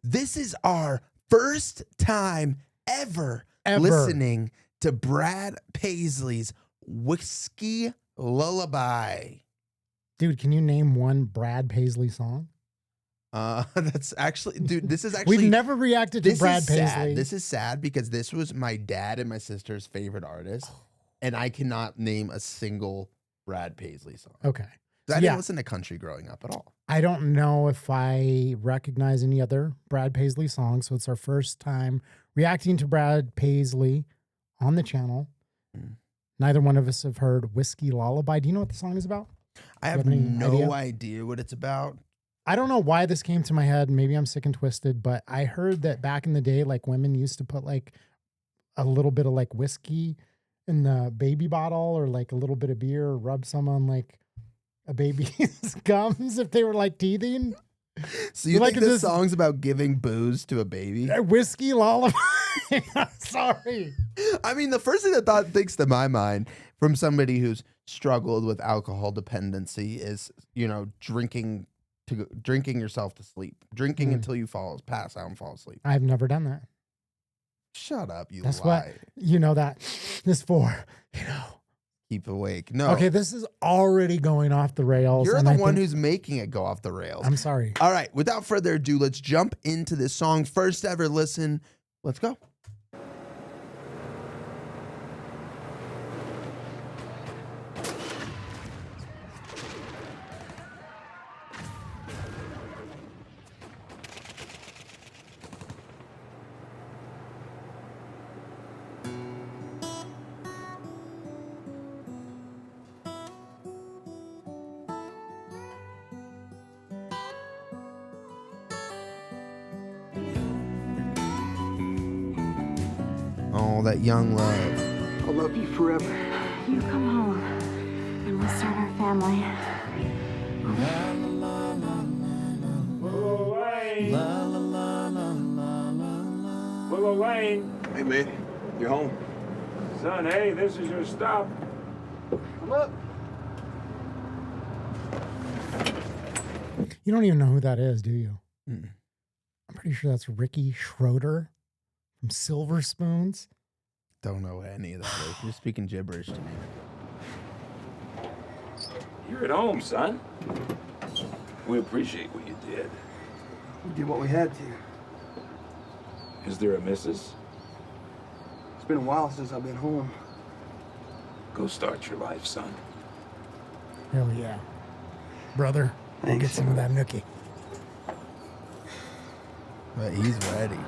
This is our first time ever listening to Brad Paisley's Whiskey Lullaby. Dude, can you name one Brad Paisley song? That's actually, dude, this is actually... We've never reacted to Brad Paisley. Sad. This is sad because this was my dad and my sister's favorite artist, and I cannot name a single Brad Paisley song. Okay. I didn't listen to country growing up at all. I don't know if I recognize any other Brad Paisley songs, so it's our first time reacting to Brad Paisley on the channel. Neither one of us have heard Whiskey Lullaby. Do you know what the song is about? I have no idea what it's about. I don't know why this came to my head. Maybe I'm sick and twisted, but I heard that back in the day, like women used to put like a little bit of like whiskey in the baby bottle or like a little bit of beer or rub some on like a baby's gums if they were like teething. So you think this song's about giving booze to a baby? Whiskey Lullaby. I'm sorry. I mean, the first thing that thinks to my mind from somebody who's struggled with alcohol dependency is, you know, drinking yourself to sleep, drinking until you pass out and fall asleep. I've never done that. Shut up, you That's lie. what you know that is for, you know. Keep awake. No. Okay, this is already going off the rails. You're the one who's making it go off the rails. I'm sorry. All right, without further ado, let's jump into this song. First ever listen. Let's go. Oh, that young love. I'll love you forever. You come home, and we'll start our family. Whoa, Wayne. Whoa, Wayne. Hey, man. You're home. Son, hey, this is your stop. Come up. You don't even know who that is, do you? Mm. I'm pretty sure that's Ricky Schroeder from Silver Spoons. Don't know what any of that is. You're speaking gibberish to me. You're at home, son. We appreciate what you did. We did what we had to. Is there a missus? It's been a while since I've been home. Go start your life, son. Hell yeah. Brother, we'll Thanks. get some of that nookie. But he's ready.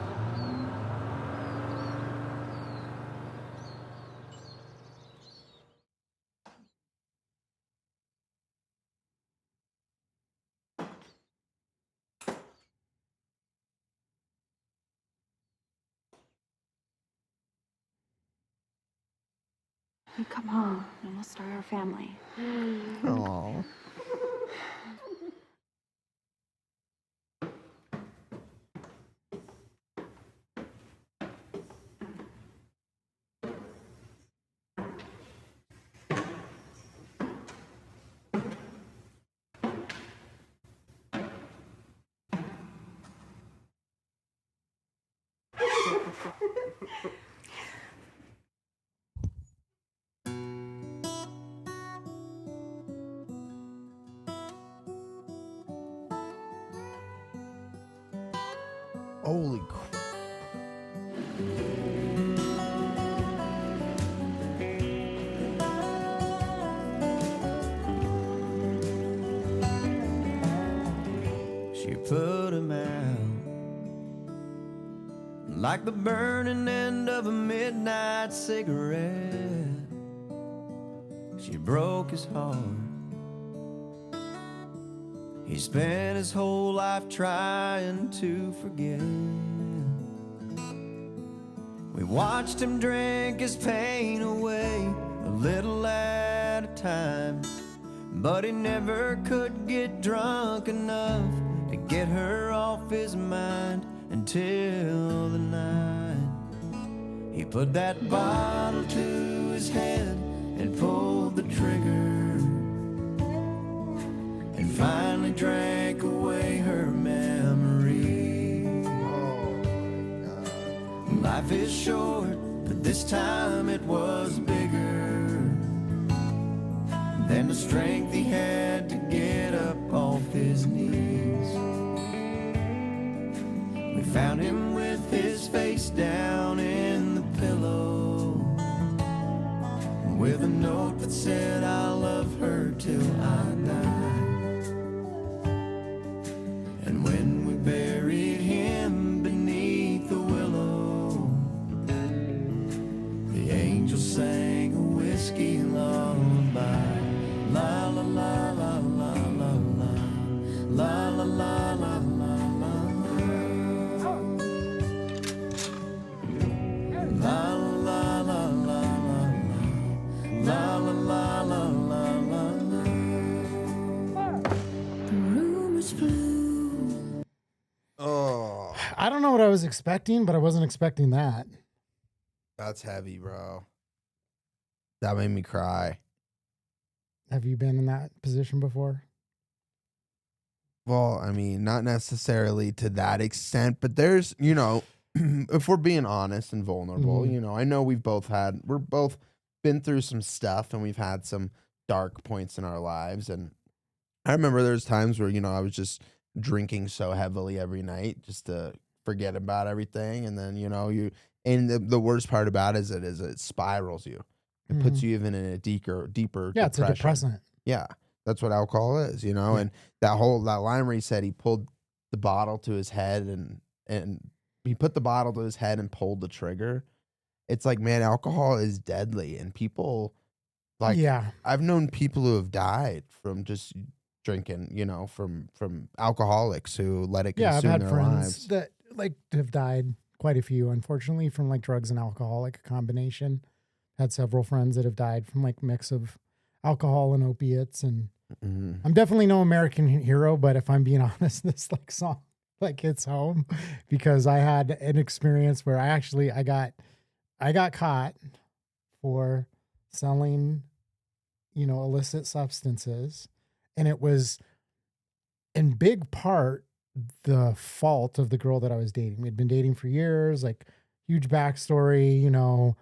You come home, and we'll start our family. Aww. Holy crap. She put him out like the burning end of a midnight cigarette. She broke his heart. He spent his whole life trying to forget. We watched him drink his pain away a little at a time, but he never could get drunk enough to get her off his mind until the night he put that bottle to his head and pulled the trigger and finally drank away her memory. Life is short, but this time it was bigger than the strength he had to get up off his knees. We found him with his face down in the pillow, with a note that said, "I love her till I die." And when we buried him beneath the willow, the angel sang a whiskey lullaby. La la la la la la la, la la la la la la, la la la la la, la la la la la la. The rumors flew. Oh, I don't know what I was expecting, but I wasn't expecting that. that's heavy, bro. That made me cry. Have you been in that position before? Well, I mean, not necessarily to that extent, but there's, you know, if we're being honest and vulnerable, Mhm. you know, I know we're both been through some stuff and we've had some dark points in our lives. And I remember there's times where, you know, I was just drinking so heavily every night just to forget about everything. And then, you know, and the worst part about it is it spirals you. It puts you even in a deeper Yeah, it's a depression. depressant. Yeah, that's what alcohol is, you know. Yeah. And that line where he said he pulled the bottle to his head and he put the bottle to his head and pulled the trigger. It's like, man, alcohol is deadly, and people like Yeah. I've known people who have died from just drinking, you know, from alcoholics who let it Yeah, I've consume had their friends lives. that like have died, quite a few, unfortunately, from like drugs and alcohol, like a combination. Had several friends that have died from like mix of alcohol and opiates. And Mhm. I'm definitely no American hero, but if I'm being honest, this like song like hits home because I had an experience where I got caught for selling, you know, illicit substances. And it was in big part the fault of the girl that I was dating. We'd been dating for years, like huge backstory, you know,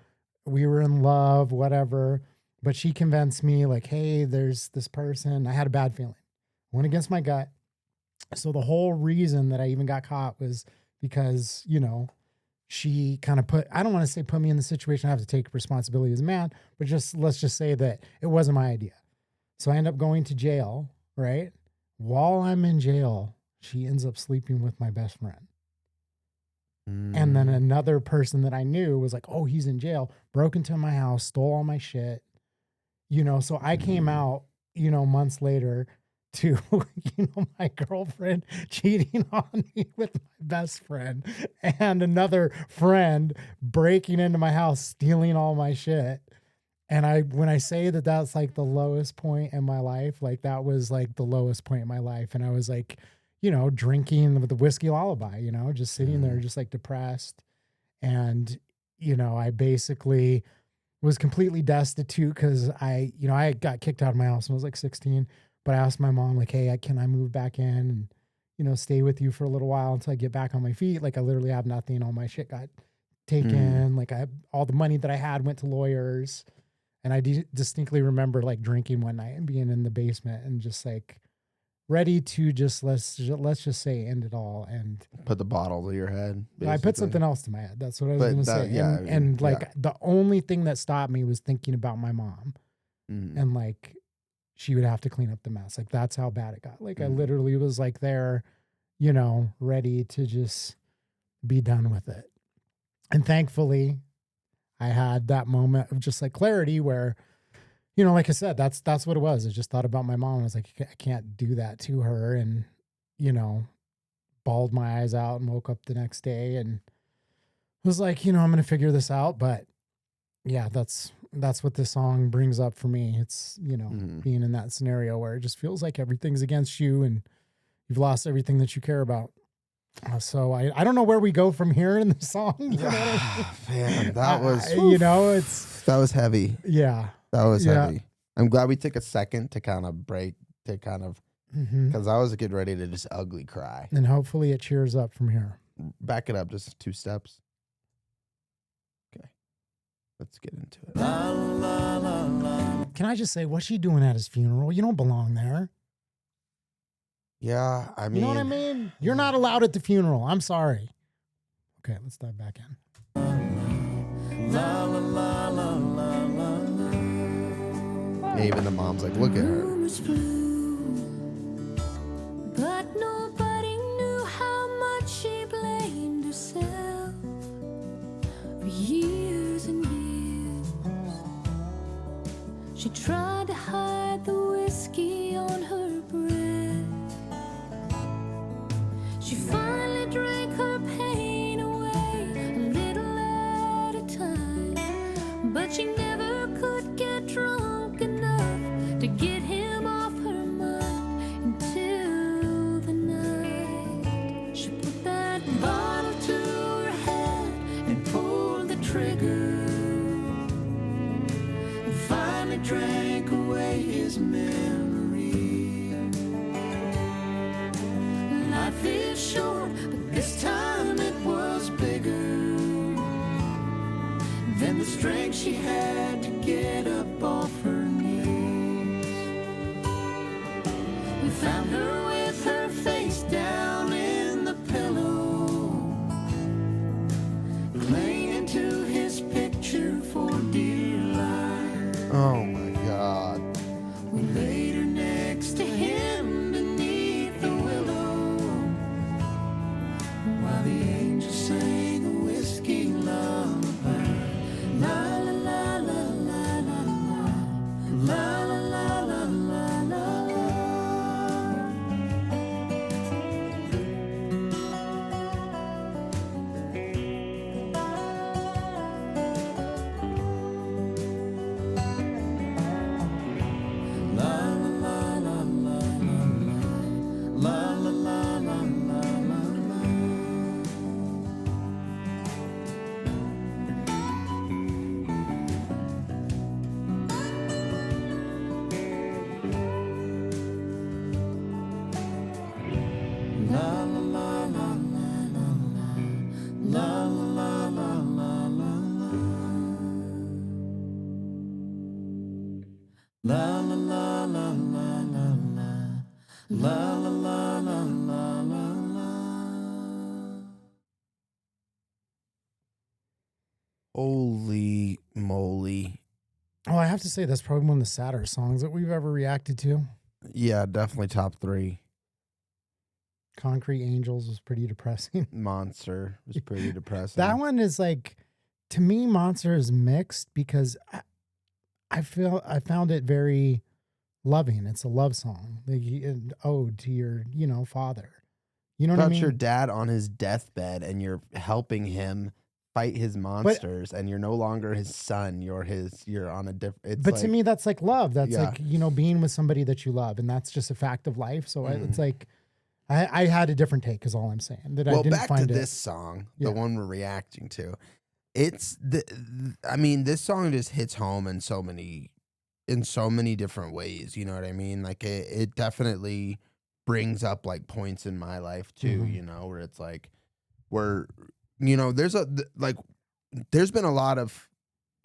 we were in love, whatever. But she convinced me, like, hey, there's this person. I had a bad feeling. Went against my gut. So the whole reason that I even got caught was because, you know, she kind of I don't want to say put me in the situation I have to take responsibility as a man, but let's just say that it wasn't my idea. So I end up going to jail, right? While I'm in jail, she ends up sleeping with my best friend. And then another person that I knew was like, oh, he's in jail, broke into my house, stole all my shit. You know, so I came out, you know, months later to, you know, my girlfriend cheating on me with my best friend and another friend breaking into my house, stealing all my shit. And when I say that that's like the lowest point in my life, like that was like the lowest point in my life. And I was like, you know, drinking with the whiskey lullaby, you know, just sitting there, just like depressed. And, you know, I basically was completely destitute because I got kicked out of my house when I was like 16, but I asked my mom, like, hey, can I move back in and, you know, stay with you for a little while until I get back on my feet? Like I literally have nothing. All my shit got taken. Like all the money that I had went to lawyers. And I distinctly remember like drinking one night and being in the basement and just like ready to just let's just say end it all. And Put the bottle to your head. I put something else to my head. That's what I was But going to say. yeah, And, I mean, and like yeah. the only thing that stopped me was thinking about my mom and like she would have to clean up the mess. Like that's how bad it got. Like I literally was like there, you know, ready to just be done with it. And thankfully I had that moment of just like clarity where, you know, like I said, that's what it was. I just thought about my mom. I was like, I can't do that to her. And, you know, bawled my eyes out and woke up the next day and was like, you know, I'm going to figure this out. But yeah, that's what this song brings up for me. It's, you know, being in that scenario where it just feels like everything's against you and you've lost everything that you care about. So I don't know where we go from here in the song. You know what I mean? Man, that was, you know, that was heavy. Yeah. That was Yeah. heavy. I'm glad we took a second to kind of break, to kind of, because I was getting ready to just ugly cry. And hopefully it cheers up from here. Back it up just 2 steps. Let's get into it. La la la la. Can I just say, what's she doing at his funeral? You don't belong there. Yeah, I mean, You know what I mean? You're not allowed at the funeral. I'm sorry. Okay, let's dive back in. La la la la la la. even the mom's like, look at her. Rumors flew, but nobody knew how much she blamed herself for years and years. She tried to hide the whiskey on her breath. She finally drank her pain away a little at a time, but she never could get drunk enough to get him off her mind until the night she put that bottle to her head and pulled the trigger and finally drank away his memory. Life is short, but this time it was bigger than the strength she had to get up off her knees. We found her with her face down in the pillow, clinging to his picture for dear life. Oh my God. We laid her next to him beneath the willow, while the angels sang a whiskey lullaby. La la la la la la la la la la la la La la la la la la la. La la la la la la la. Holy moly. Oh, I have to say that's probably one of the sadder songs that we've ever reacted to. Yeah, definitely top 3. Concrete Angels was pretty depressing. Monster was pretty depressing. That one is like, to me, Monster is mixed because I found it very loving. It's a love song, like an ode to your, father. You know what I About mean? your dad on his deathbed and you're helping him fight his monsters and you're no longer his son. You're on a different. But to me, that's like love. That's Yeah. like, being with somebody that you love. And that's just a fact of life. So it's like, I had a different take is all I'm saying. That I didn't back find to it. this song, Yeah. the one we're reacting to. It's this song just hits home in so many different ways. You know what I mean? Like it definitely brings up like points in my life too, Mhm. where it's like, there's been a lot of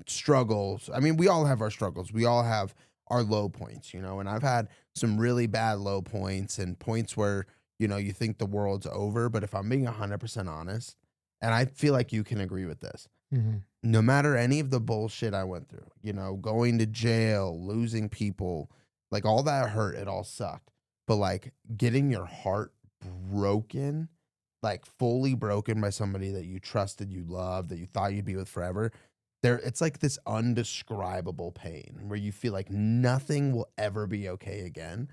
struggles. I mean, we all have our struggles. We all have our low points, and I've had some really bad low points and points where, you think the world's over. But if I'm being 100% honest, and I feel like you can agree with this, Mhm. no matter any of the bullshit I went through, going to jail, losing people, like all that hurt, it all sucked. But like getting your heart broken, like fully broken by somebody that you trusted, you loved, that you thought you'd be with forever, it's like this undescribable pain where you feel like nothing will ever be okay again.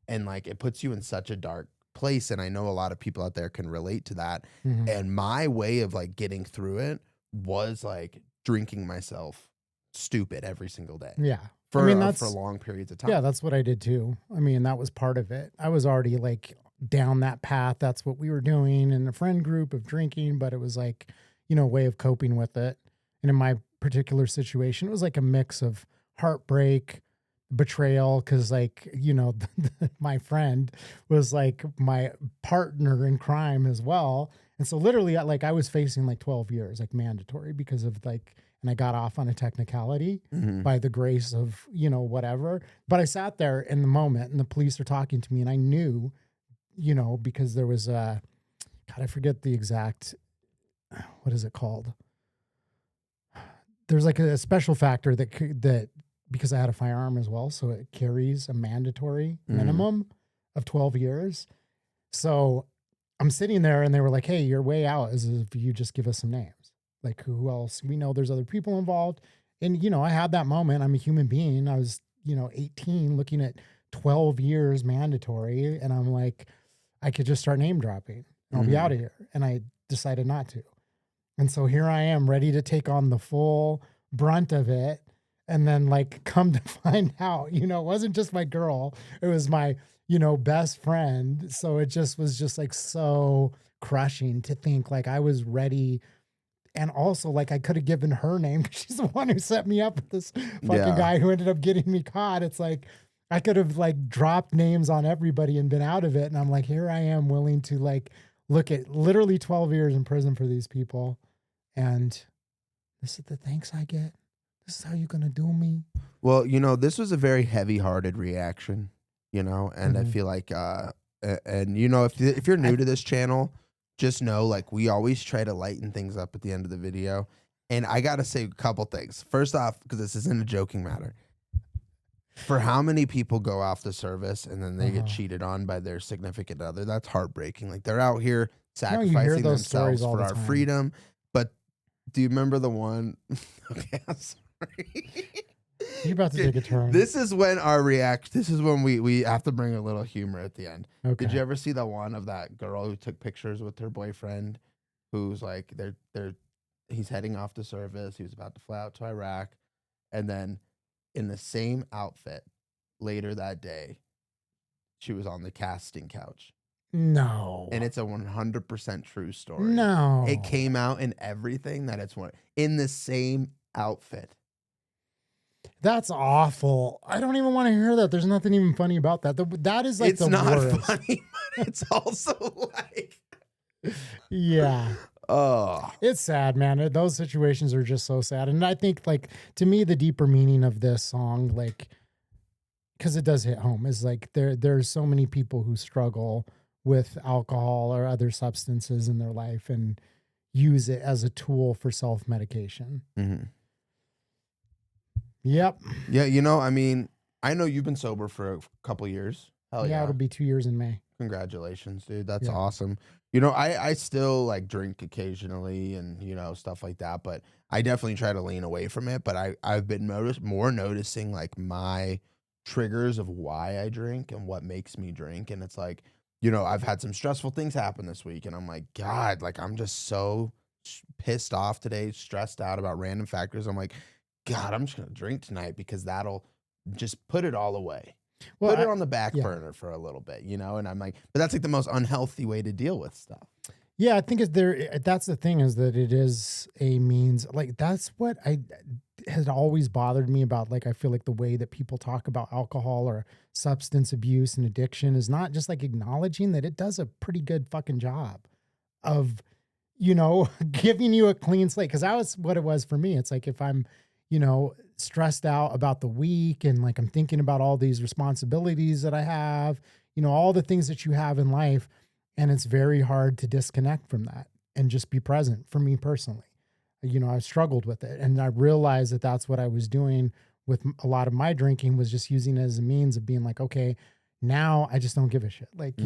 And like it puts you in such a dark place. And I know a lot of people out there can relate to that. Mhm. And my way of like getting through it was like drinking myself stupid every single day Yeah. for that's long periods of time. Yeah, that's what I did too. I mean, that was part of it. I was already like down that path. That's what we were doing in a friend group of drinking, but it was like, a way of coping with it. And in my particular situation, it was like a mix of heartbreak, betrayal, because like, my friend was like my partner in crime as well. And so literally like I was facing like 12 years, like mandatory because of like and I got off on a technicality Mhm. by the grace of, whatever. But I sat there in the moment and the police are talking to me and I knew, because there was God, I forget the exact, what is it called? There's like a special factor that because I had a firearm as well, so it carries a mandatory minimum of 12 years. So I'm sitting there and they were like, hey, your way out is if you just give us some names. Like who else? We know there's other people involved. And, I had that moment. I'm a human being. I was, 18 looking at 12 years mandatory. And I'm like, I could just start name dropping and I'll be out of here. And I decided not to. And so here I am ready to take on the full brunt of it. And then like come to find out, it wasn't just my girl. It was my, best friend. So it just was just like so crushing to think like I was ready. And also like I could have given her name because she's the one who set me up with this fucking guy who ended up getting me caught. It's like, I could have like dropped names on everybody and been out of it. And I'm like, here I am willing to like look at literally 12 years in prison for these people. And this is the thanks I get. This is how you're going to do me. Well, this was a very heavy-hearted reaction, and I feel like, if you're new to this channel, just know, like, we always try to lighten things up at the end of the video. And I got to say a couple things. First off, because this isn't a joking matter, for how many people go off the service and then they get cheated on by their significant other, that's heartbreaking. Like, they're out here sacrificing themselves for our freedom. But do you remember the one? Okay, I'm sorry. You're about to take a turn. This is when this is when we have to bring a little humor at the end. Okay. Did you ever see the one of that girl who took pictures with her boyfriend, who's like, he's heading off to service. He was about to fly out to Iraq. And then in the same outfit later that day, she was on the casting couch. No. And it's a 100% true story. No. It came out in everything that it's in the same outfit. That's awful. I don't even want to hear that. There's nothing even funny about that. That is like It's the not worst. funny, but it's also like, yeah. oh, It's sad, man. Those situations are just so sad. And I think like to me, the deeper meaning of this song, like, because it does hit home, is like there's so many people who struggle with alcohol or other substances in their life and use it as a tool for self-medication. mm-hmm. Yep. Yeah, I mean, I know you've been sober for a couple years. Hell yeah. It'll be 2 years in May. Congratulations, dude. That's Yeah. awesome. I still like drink occasionally and, stuff like that, but I definitely try to lean away from it. But I've been noticing like my triggers of why I drink and what makes me drink. And it's like, I've had some stressful things happen this week and I'm like, God, like I'm just so pissed off today, stressed out about random factors. I'm like, God, I'm just going to drink tonight because that'll just put it all away. Put it on the back burner for a little bit, and I'm like, but that's like the most unhealthy way to deal with stuff. Yeah, I think that's the thing, is that it is a means, like that's what has always bothered me about, like, I feel like the way that people talk about alcohol or substance abuse and addiction is not just like acknowledging that it does a pretty good fucking job of, giving you a clean slate. Cause that was what it was for me. It's like, if I'm, stressed out about the week and like I'm thinking about all these responsibilities that I have, all the things that you have in life, and it's very hard to disconnect from that and just be present for me personally. I've struggled with it, and I realized that that's what I was doing with a lot of my drinking, was just using it as a means of being like, okay, now I just don't give a shit. Like,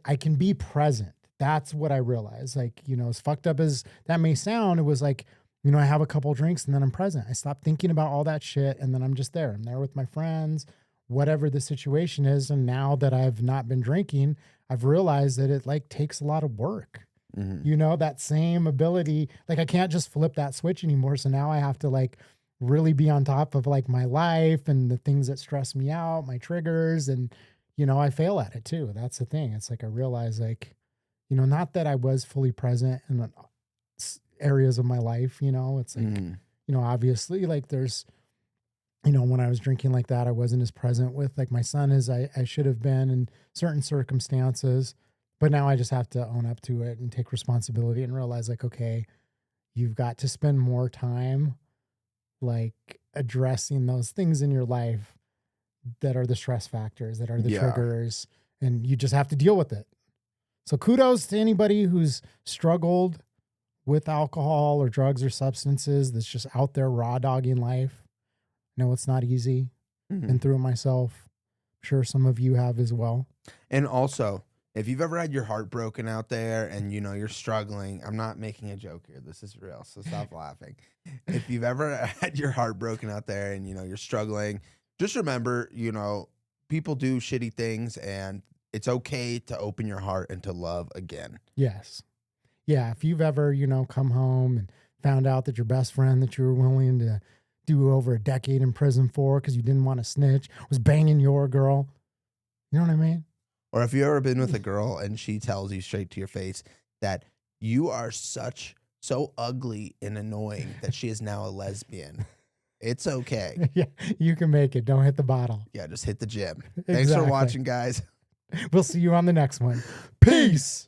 I can be present. That's what I realized. Like, as fucked up as that may sound, it was like, I have a couple drinks and then I'm present. I stop thinking about all that shit and then I'm just there. I'm there with my friends, whatever the situation is. And now that I've not been drinking, I've realized that it like takes a lot of work. Mm-hmm. That same ability, like I can't just flip that switch anymore. So now I have to like really be on top of like my life and the things that stress me out, my triggers. And, I fail at it too. That's the thing. It's like, I realize like, not that I was fully present in areas of my life, it's like, obviously like there's, when I was drinking like that, I wasn't as present with like my son as I should have been in certain circumstances, but now I just have to own up to it and take responsibility and realize like, okay, you've got to spend more time like addressing those things in your life that are the stress factors, that are the Yeah. triggers, and you just have to deal with it. So kudos to anybody who's struggled with alcohol or drugs or substances that's just out there raw dogging life. No, it's not easy. Mhm. Been through it myself. I'm sure some of you have as well. And also, if you've ever had your heart broken out there and you know you're struggling, I'm not making a joke here. This is real, so stop laughing. If you've ever had your heart broken out there and you know you're struggling, just remember, you know, people do shitty things and it's okay to open your heart and to love again. Yes. Yeah. If you've ever, come home and found out that your best friend that you were willing to do over a decade in prison for because you didn't want to snitch was banging your girl. You know what I mean? Or if you've ever been with a girl and she tells you straight to your face that you are so ugly and annoying that she is now a lesbian. It's okay. Yeah. You can make it. Don't hit the bottle. Yeah, just hit the gym. Thanks for Exactly. watching, guys. We'll see you on the next one. Peace.